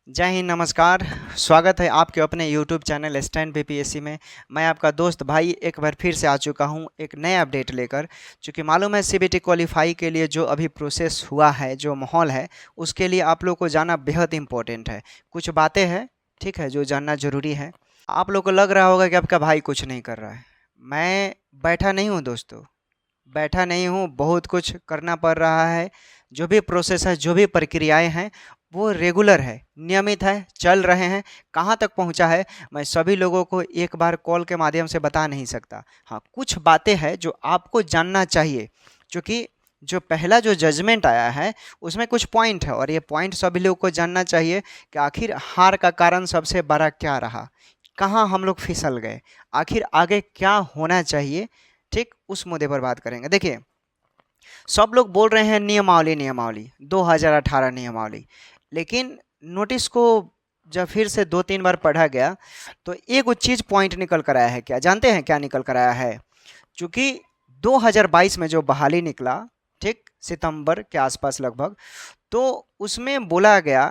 जय हिंद, नमस्कार। स्वागत है आपके अपने YouTube चैनल स्टैंड बीपीएससी में। मैं आपका दोस्त भाई एक बार फिर से आ चुका हूं एक नए अपडेट लेकर। चूँकि मालूम है सीबीटी क्वालिफाई के लिए जो अभी प्रोसेस हुआ है, जो माहौल है, उसके लिए आप लोग को जाना बेहद इम्पोर्टेंट है। कुछ बातें हैं, ठीक है, जो जानना ज़रूरी है। आप लोग को लग रहा होगा कि आपका भाई कुछ नहीं कर रहा है। मैं बैठा नहीं हूँ दोस्तों, बैठा नहीं हूँ, बहुत कुछ करना पड़ रहा है। जो भी प्रोसेस है, जो भी प्रक्रियाएं हैं, वो रेगुलर है, नियमित है, चल रहे हैं। कहाँ तक पहुँचा है मैं सभी लोगों को एक बार कॉल के माध्यम से बता नहीं सकता। हाँ, कुछ बातें हैं जो आपको जानना चाहिए, क्योंकि जो पहला जो जजमेंट आया है उसमें कुछ पॉइंट है और ये पॉइंट सभी लोगों को जानना चाहिए कि आखिर हार का कारण सबसे बड़ा क्या रहा, कहाँ हम लोग फिसल गए, आखिर आगे क्या होना चाहिए। ठीक, उस मुद्दे पर बात करेंगे। देखिए, सब लोग बोल रहे हैं नियमावली नियमावली 2018 नियमावली, लेकिन नोटिस को जब फिर से 2-3 बार पढ़ा गया तो एक चीज़ पॉइंट निकल कर आया है। क्या जानते हैं क्या निकल कर आया है? चूँकि 2022 में जो बहाली निकला, ठीक, सितंबर के आसपास लगभग, तो उसमें बोला गया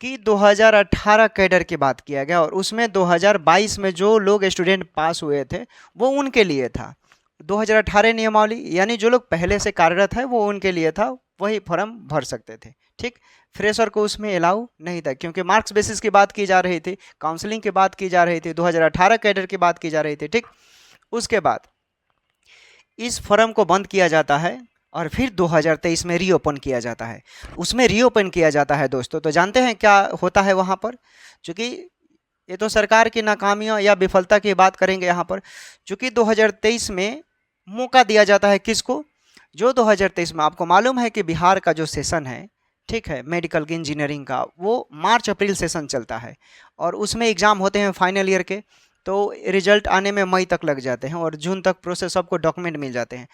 कि 2018 कैडर की बात किया गया और उसमें 2022 में जो लोग स्टूडेंट पास हुए थे वो उनके लिए था। 2018 नियमावली यानी जो लोग पहले से कार्यरत है वो उनके लिए था, वही फॉर्म भर सकते थे। ठीक, फ्रेशर को उसमें अलाउ नहीं था, क्योंकि मार्क्स बेसिस की बात की जा रही थी, काउंसलिंग की बात की जा रही थी, 2018 कैडर की बात की जा रही थी। ठीक, उसके बाद इस फॉर्म को बंद किया जाता है और फिर 2023 में रीओपन किया जाता है। उसमें रीओपन किया जाता है दोस्तों, तो जानते हैं क्या होता है वहाँ पर? चूँकि ये तो सरकार की नाकामियों या विफलता की बात करेंगे यहाँ पर। चूँकि 2023 में मौका दिया जाता है किसको? जो 2023 में आपको मालूम है कि बिहार का जो सेशन है, ठीक है, मेडिकल की इंजीनियरिंग का, वो मार्च अप्रैल सेशन चलता है और उसमें एग्ज़ाम होते हैं फाइनल ईयर के। तो रिजल्ट आने में मई तक लग जाते हैं और जून तक प्रोसेस सबको डॉक्यूमेंट मिल जाते हैं।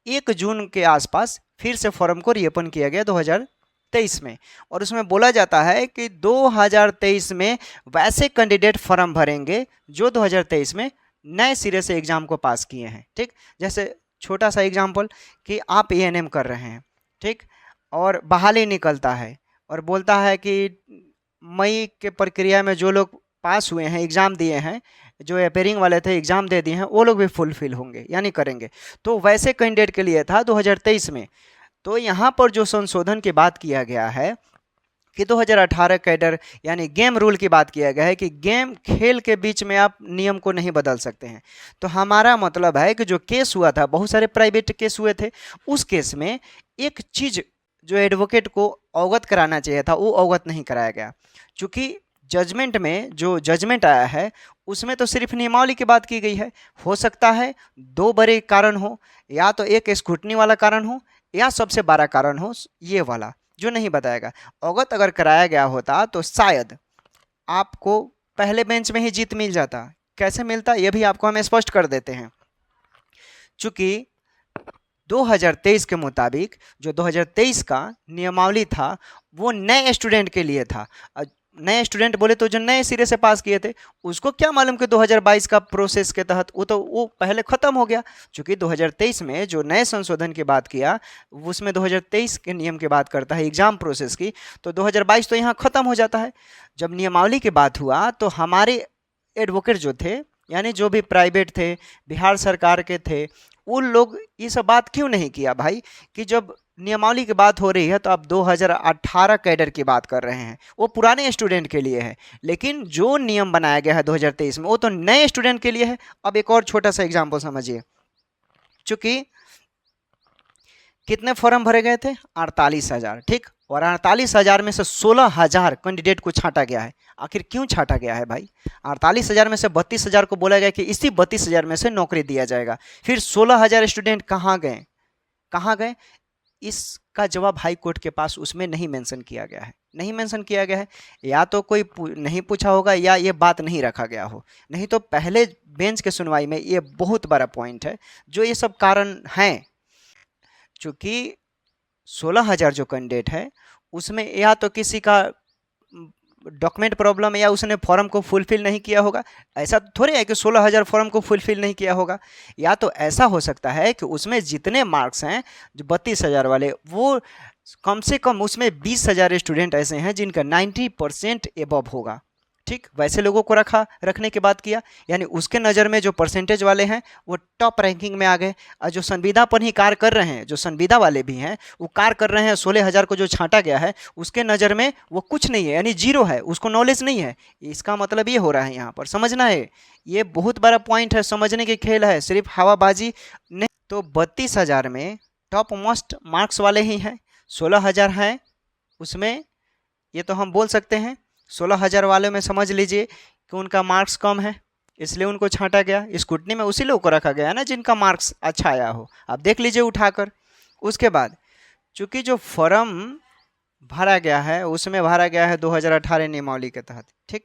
1 जून के आसपास फिर से फॉर्म को रीओपन किया गया 2023 में, और उसमें बोला जाता है कि 2023 में वैसे कैंडिडेट फॉर्म भरेंगे जो 2023 में नए सिरे से एग्ज़ाम को पास किए हैं। ठीक, जैसे छोटा सा एग्जाम्पल कि आप एएनएम कर रहे हैं, ठीक, और बहाली निकलता है और बोलता है कि मई के प्रक्रिया में जो लोग पास हुए हैं, एग्ज़ाम दिए हैं, जो अपेयरिंग वाले थे एग्ज़ाम दे दिए हैं, वो लोग भी फुलफिल होंगे यानी करेंगे। तो वैसे कैंडिडेट के लिए था 2023 में। तो यहाँ पर जो संशोधन की बात किया गया है कि 2018 कैडर यानी गेम रूल की बात किया गया है कि गेम खेल के बीच में आप नियम को नहीं बदल सकते हैं। तो हमारा मतलब है कि जो केस हुआ था, बहुत सारे प्राइवेट केस हुए थे, उस केस में एक चीज़ जो एडवोकेट को अवगत कराना चाहिए था वो अवगत नहीं कराया गया। चूँकि जजमेंट में जो जजमेंट आया है उसमें तो सिर्फ नियमावली की बात की गई है। हो सकता है दो बड़े कारण हो, या तो एक स्क्रूटनी वाला कारण हो या सबसे बड़ा कारण हो ये वाला, जो नहीं बताएगा। अवगत अगर कराया गया होता तो शायद आपको पहले बेंच में ही जीत मिल जाता। कैसे मिलता ये भी आपको हम स्पष्ट कर देते हैं। चूँकि 2023 के मुताबिक जो 2023 का नियमावली था वो नए स्टूडेंट के लिए था। नए स्टूडेंट बोले तो जो नए सिरे से पास किए थे, उसको क्या मालूम कि 2022 का प्रोसेस के तहत वो पहले ख़त्म हो गया। चूँकि 2023 में जो नए संशोधन की बात किया उसमें 2023 के नियम की बात करता है एग्ज़ाम प्रोसेस की, तो 2022 तो यहाँ ख़त्म हो जाता है। जब नियमावली की बात हुआ तो हमारे एडवोकेट जो थे, यानी जो भी प्राइवेट थे, बिहार सरकार के थे, उन लोग ये सब बात क्यों नहीं किया भाई कि जब नियमावली की बात हो रही है तो आप 2018 कैडर की बात कर रहे हैं, वो पुराने स्टूडेंट के लिए है, लेकिन जो नियम बनाया गया है 2023 में वो तो नए स्टूडेंट के लिए है। अब एक और छोटा सा एग्जांपल समझिए। चूँकि कितने फॉर्म भरे गए थे? 48,000, ठीक, और 48,000 में से 16,000 कैंडिडेट को छांटा गया है। आखिर क्यों छांटा गया है भाई? 48,000 में से 32,000 को बोला गया कि इसी 32,000 में से नौकरी दिया जाएगा। फिर 16,000 स्टूडेंट कहाँ गए? कहाँ गए? इसका जवाब हाई कोर्ट के पास उसमें नहीं मेंशन किया गया है। नहीं मेंशन किया गया है, या तो कोई नहीं पूछा होगा या ये बात नहीं रखा गया हो, नहीं तो पहले बेंच के सुनवाई में ये बहुत बड़ा पॉइंट है जो ये सब कारण हैं। चूँकि 16,000 जो कैंडिडेट है उसमें या तो किसी का डॉक्यूमेंट प्रॉब्लम है या उसने फॉर्म को फुलफ़िल नहीं किया होगा। ऐसा थोड़ी है कि 16,000 फॉर्म को फुलफ़िल नहीं किया होगा। या तो ऐसा हो सकता है कि उसमें जितने मार्क्स हैं जो 32,000 वाले वो कम से कम उसमें 20,000 स्टूडेंट ऐसे हैं जिनका 90% एबव होगा। ठीक, वैसे लोगों को रखने के बाद किया, यानी उसके नज़र में जो परसेंटेज वाले हैं वो टॉप रैंकिंग में आ गए। और जो संविदा पर ही कार्य कर रहे हैं, जो संविदा वाले भी हैं, वो कार्य कर रहे हैं, 16,000 को जो छांटा गया है उसके नज़र में वो कुछ नहीं है, यानी जीरो है, उसको नॉलेज नहीं है। इसका मतलब ये हो रहा है, यहाँ पर समझना है, ये बहुत बड़ा पॉइंट है, समझने की खेल है, सिर्फ हवाबाजी नहीं। तो 32,000 में टॉप मोस्ट मार्क्स वाले ही हैं, 16,000 हैं उसमें, ये तो हम बोल सकते हैं 16,000 वालों में समझ लीजिए कि उनका मार्क्स कम है, इसलिए उनको छांटा गया। स्कूटनी में उसी लोगों को रखा गया है ना जिनका मार्क्स अच्छा आया हो, आप देख लीजिए उठाकर। उसके बाद चूंकि जो फॉर्म भरा गया है उसमें भरा गया है 2018 नियमावली के तहत। ठीक,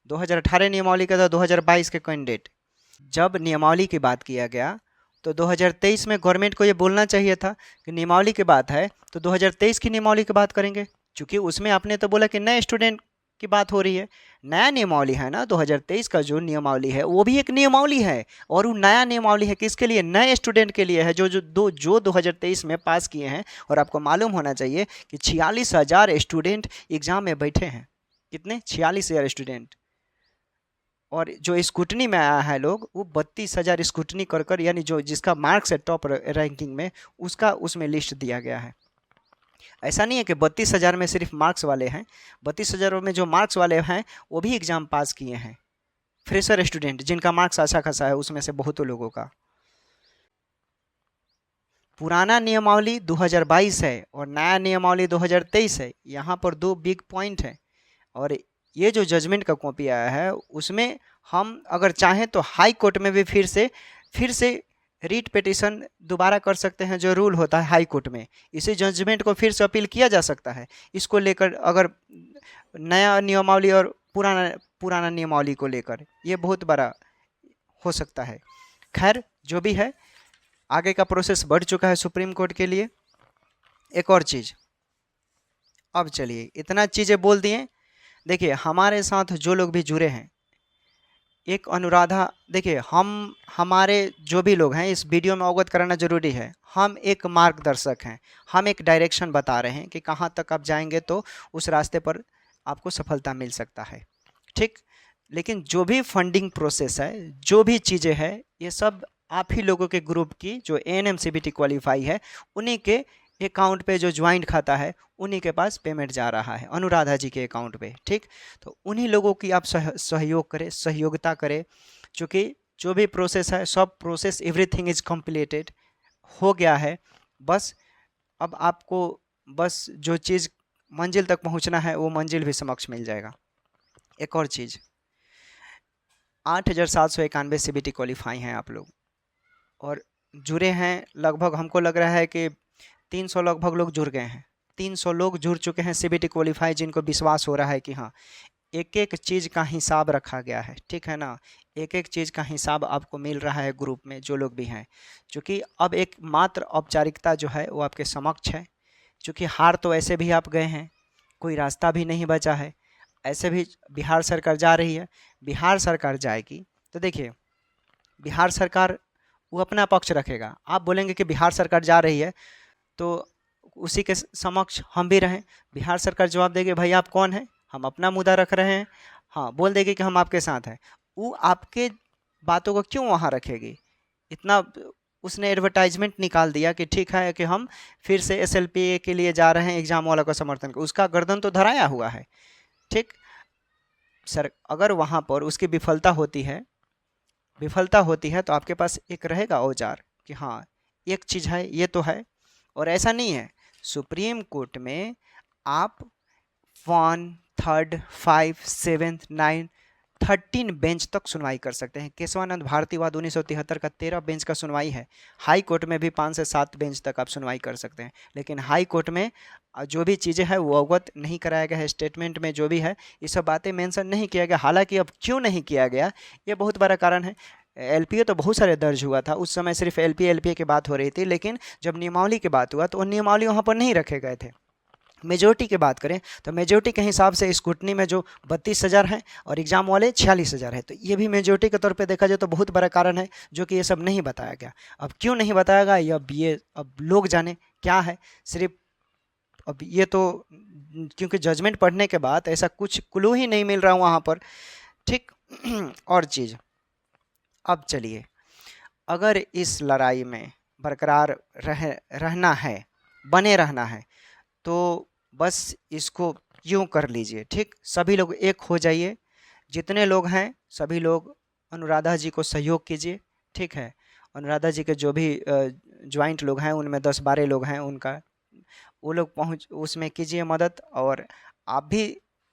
2018 नियमावली के तहत 2022 के कैंडिडेट, जब नियमावली की बात किया गया तो 2023 में गवर्नमेंट को ये बोलना चाहिए था कि नियमावली की बात है तो 2023 की नियमावली की बात करेंगे, क्योंकि उसमें आपने तो बोला कि नए स्टूडेंट की बात हो रही है। नया नियमावली है ना, 2023 का जो नियमावली है वो भी एक नियमावली है, और वो नया नियमावली है किसके लिए? नए स्टूडेंट के लिए है, जो 2023 में पास किए हैं। और आपको मालूम होना चाहिए कि 46,000 स्टूडेंट एग्जाम में बैठे हैं। कितने? 46,000 स्टूडेंट। और जो स्कूटनी में आया है लोग, वो 32,000 स्कूटनी कर, यानी जो जिसका मार्क्स है टॉप रैंकिंग में, उसका उसमें लिस्ट दिया गया है। ऐसा नहीं है कि 32,000 में सिर्फ मार्क्स वाले हैं, 32,000 में जो मार्क्स वाले हैं वो भी एग्ज़ाम पास किए हैं, फ्रेशर स्टूडेंट जिनका मार्क्स अच्छा खासा है, उसमें से बहुतों लोगों का। पुराना नियमावली 2022 है और नया नियमावली 2023 है, यहाँ पर दो बिग पॉइंट है। और ये जो जजमेंट का कॉपी आया है उसमें हम अगर चाहें तो हाई कोर्ट में भी फिर से रीट पिटीशन दोबारा कर सकते हैं, जो रूल होता है हाई कोर्ट में। इसी जजमेंट को फिर से अपील किया जा सकता है, इसको लेकर, अगर नया नियमावली और पुराना नियमावली को लेकर, ये बहुत बड़ा हो सकता है। खैर, जो भी है, आगे का प्रोसेस बढ़ चुका है सुप्रीम कोर्ट के लिए। एक और चीज़, अब चलिए, इतना चीज़ें बोल दिए। देखिए, हमारे साथ जो लोग भी जुड़े हैं, एक अनुराधा, देखिए, हमारे जो भी लोग हैं, इस वीडियो में अवगत कराना जरूरी है, हम एक मार्गदर्शक हैं, हम एक डायरेक्शन बता रहे हैं कि कहाँ तक आप जाएंगे तो उस रास्ते पर आपको सफलता मिल सकता है। ठीक, लेकिन जो भी फंडिंग प्रोसेस है, जो भी चीज़ें हैं, ये सब आप ही लोगों के ग्रुप की जो ANM CBT क्वालिफाई है, उन्हीं के अकाउंट पे, जो ज्वाइंट खाता है उन्हीं के पास पेमेंट जा रहा है, अनुराधा जी के अकाउंट पे। ठीक, तो उन्हीं लोगों की आप सहयोग करें, सहयोगिता करें, क्योंकि जो भी प्रोसेस है, सब प्रोसेस, एवरीथिंग इज कम्प्लीटेड हो गया है। बस अब आपको बस जो चीज़ मंजिल तक पहुंचना है वो मंजिल भी समक्ष मिल जाएगा। एक और चीज़, 8,791 CBT क्वालिफाई हैं आप लोग, और जुड़े हैं लगभग, हमको लग रहा है कि 300 लगभग लोग जुड़ गए हैं। 300 लोग जुड़ चुके हैं CBT क्वालिफाई, जिनको विश्वास हो रहा है कि हाँ, एक एक चीज़ का हिसाब रखा गया है। ठीक है ना, एक एक चीज़ का हिसाब आपको मिल रहा है ग्रुप में जो लोग भी हैं, क्योंकि अब एक मात्र औपचारिकता जो है वो आपके समक्ष है। क्योंकि हार तो ऐसे भी आप गए हैं, कोई रास्ता भी नहीं बचा है। ऐसे भी बिहार सरकार जा रही है, बिहार सरकार जाएगी तो देखिए, बिहार सरकार वो अपना पक्ष रखेगा। आप बोलेंगे कि बिहार सरकार जा रही है तो उसी के समक्ष हम भी रहें, बिहार सरकार जवाब देगी, भाई आप कौन हैं, हम अपना मुद्दा रख रहे हैं, हाँ, बोल देगी कि हम आपके साथ हैं। वो आपके बातों को क्यों वहाँ रखेगी? इतना उसने एडवर्टाइजमेंट निकाल दिया कि ठीक है कि हम फिर से SLPA के लिए जा रहे हैं, एग्जाम वाला का समर्थन कर, उसका गर्दन तो धराया हुआ है। ठीक सर, अगर वहाँ पर उसकी विफलता होती है तो आपके पास एक रहेगा औजार कि हाँ, एक चीज़ है, ये तो है। और ऐसा नहीं है, सुप्रीम कोर्ट में आप 1, 3, 5, 7, 9, 13 बेंच तक सुनवाई कर सकते हैं। केशवानंद भारतीवाद 1973 का 13 बेंच का सुनवाई है। हाई कोर्ट में भी 5 से 7 बेंच तक आप सुनवाई कर सकते हैं, लेकिन हाई कोर्ट में जो भी चीज़ें हैं वो अवगत नहीं कराया गया है। स्टेटमेंट में जो भी है ये सब बातें मेंशन नहीं किया गया। हालांकि अब क्यों नहीं किया गया, ये बहुत बड़ा कारण है। LPA तो बहुत सारे दर्ज हुआ था, उस समय सिर्फ LPA की बात हो रही थी, लेकिन जब नियमावली की बात हुआ तो वो नियमावली वहाँ पर नहीं रखे गए थे। मेजोरिटी की बात करें तो मेजोरिटी के हिसाब से स्कूटनी में जो 32,000 हैं और एग्ज़ाम वाले 46,000 है, तो ये भी मेजोरिटी के तौर पे देखा जाए तो बहुत बड़ा कारण है जो कि ये सब नहीं बताया गया। अब क्यों नहीं बताया गया, अब लोग जाने क्या है, सिर्फ अब ये तो क्योंकि जजमेंट पढ़ने के बाद ऐसा कुछ क्लू ही नहीं मिल रहा वहाँ पर, ठीक। और चीज़, अब चलिए, अगर इस लड़ाई में बरकरार रहना है, बने रहना है, तो बस इसको यूँ कर लीजिए, ठीक। सभी लोग एक हो जाइए, जितने लोग हैं सभी लोग अनुराधा जी को सहयोग कीजिए, ठीक है। अनुराधा जी के जो भी ज्वाइंट लोग हैं उनमें 10-12 लोग हैं, उनका वो लोग पहुँच उसमें कीजिए मदद। और आप भी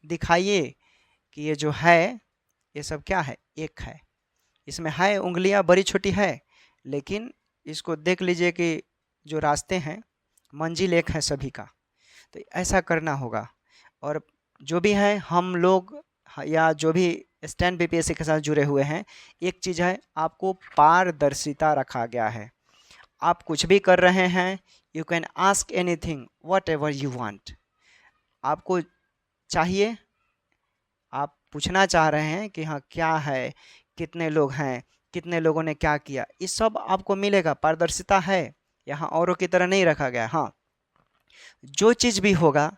दिखाइए कि ये जो है ये सब क्या है, एक है। इसमें है उंगलियां बड़ी छोटी है, लेकिन इसको देख लीजिए कि जो रास्ते हैं मंजिल एक है सभी का। तो ऐसा करना होगा। और जो भी है हम लोग या जो भी स्टैंड बीपीएससी के साथ जुड़े हुए हैं, एक चीज़ है, आपको पारदर्शिता रखा गया है। आप कुछ भी कर रहे हैं, you can ask anything what ever you want. आपको चाहिए, आप पूछना चाह रहे हैं कि हाँ क्या है, कितने लोग हैं, कितने लोगों ने क्या किया, ये सब आपको मिलेगा। पारदर्शिता है यहाँ, औरों की तरह नहीं रखा गया। हाँ, जो चीज़ भी होगा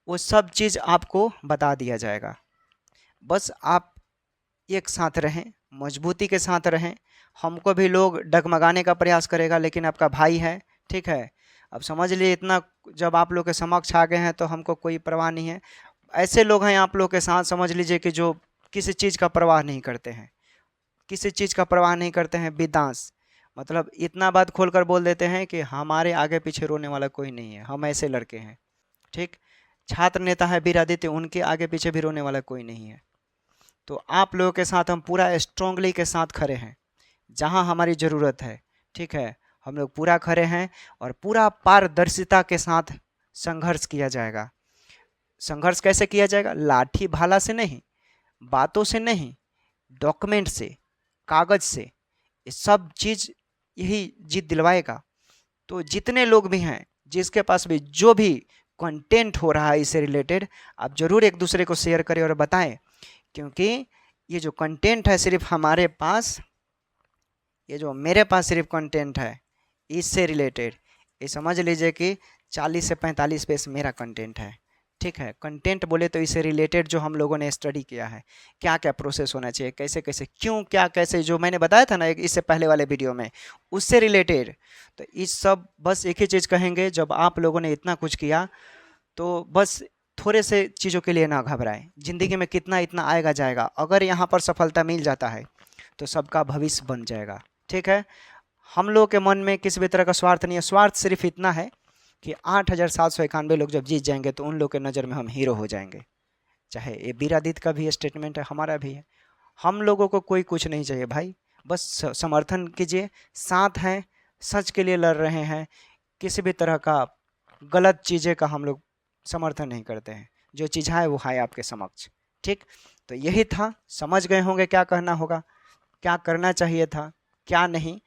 वो सब चीज़ आपको बता दिया जाएगा। बस आप एक साथ रहें, मजबूती के साथ रहें। हमको भी लोग डगमगाने का प्रयास करेगा, लेकिन आपका भाई है, ठीक है। अब समझ लिए, इतना जब आप लोग के समक्ष आ गए हैं तो हमको कोई परवाह नहीं है। ऐसे लोग हैं आप लोग के साथ, समझ लीजिए कि जो किसी चीज़ का परवाह नहीं करते हैं, किसी चीज़ का परवाह नहीं करते हैं, बिंदास। मतलब इतना बात खोल कर बोल देते हैं कि हमारे आगे पीछे रोने वाला कोई नहीं है, हम ऐसे लड़के हैं, ठीक। छात्र नेता है वीर आदित्य, उनके आगे पीछे भी रोने वाला कोई नहीं है। तो आप लोगों के साथ हम पूरा स्ट्रांगली के साथ खड़े हैं, जहां हमारी ज़रूरत है, ठीक है। हम लोग पूरा खड़े हैं और पूरा पारदर्शिता के साथ संघर्ष किया जाएगा। संघर्ष कैसे किया जाएगा? लाठी भाला से नहीं, बातों से नहीं, डॉक्यूमेंट से, कागज से, ये सब चीज़ यही जीत दिलवाएगा। तो जितने लोग भी हैं, जिसके पास भी जो भी कंटेंट हो रहा है इससे रिलेटेड, आप ज़रूर एक दूसरे को शेयर करें और बताएं, क्योंकि ये जो कंटेंट है सिर्फ हमारे पास, ये जो मेरे पास सिर्फ कंटेंट है इससे रिलेटेड, ये समझ लीजिए कि 40 से 45 पेज मेरा कंटेंट है, ठीक है। कंटेंट बोले तो इससे रिलेटेड जो हम लोगों ने स्टडी किया है, क्या क्या प्रोसेस होना चाहिए, कैसे कैसे, क्यों, क्या कैसे, जो मैंने बताया था ना इससे पहले वाले वीडियो में, उससे रिलेटेड। तो इस सब बस एक ही चीज़ कहेंगे, जब आप लोगों ने इतना कुछ किया तो बस थोड़े से चीज़ों के लिए ना घबराएं। ज़िंदगी में कितना इतना आएगा जाएगा, अगर यहाँ पर सफलता मिल जाता है तो सबका भविष्य बन जाएगा, ठीक है। हम लोग के मन में किसी भी तरह का स्वार्थ नहीं है। स्वार्थ सिर्फ इतना है कि 8,791 लोग जब जीत जाएंगे तो उन लोग के नज़र में हम हीरो हो जाएंगे। चाहे ये वीर आदित्य का भी स्टेटमेंट है, हमारा भी है। हम लोगों को कोई कुछ नहीं चाहिए भाई, बस समर्थन कीजिए, साथ हैं, सच के लिए लड़ रहे हैं। किसी भी तरह का गलत चीज़ें का हम लोग समर्थन नहीं करते हैं, जो चीज़ है वो है आपके समक्ष, ठीक। तो यही था, समझ गए होंगे क्या कहना होगा, क्या करना चाहिए था, क्या नहीं।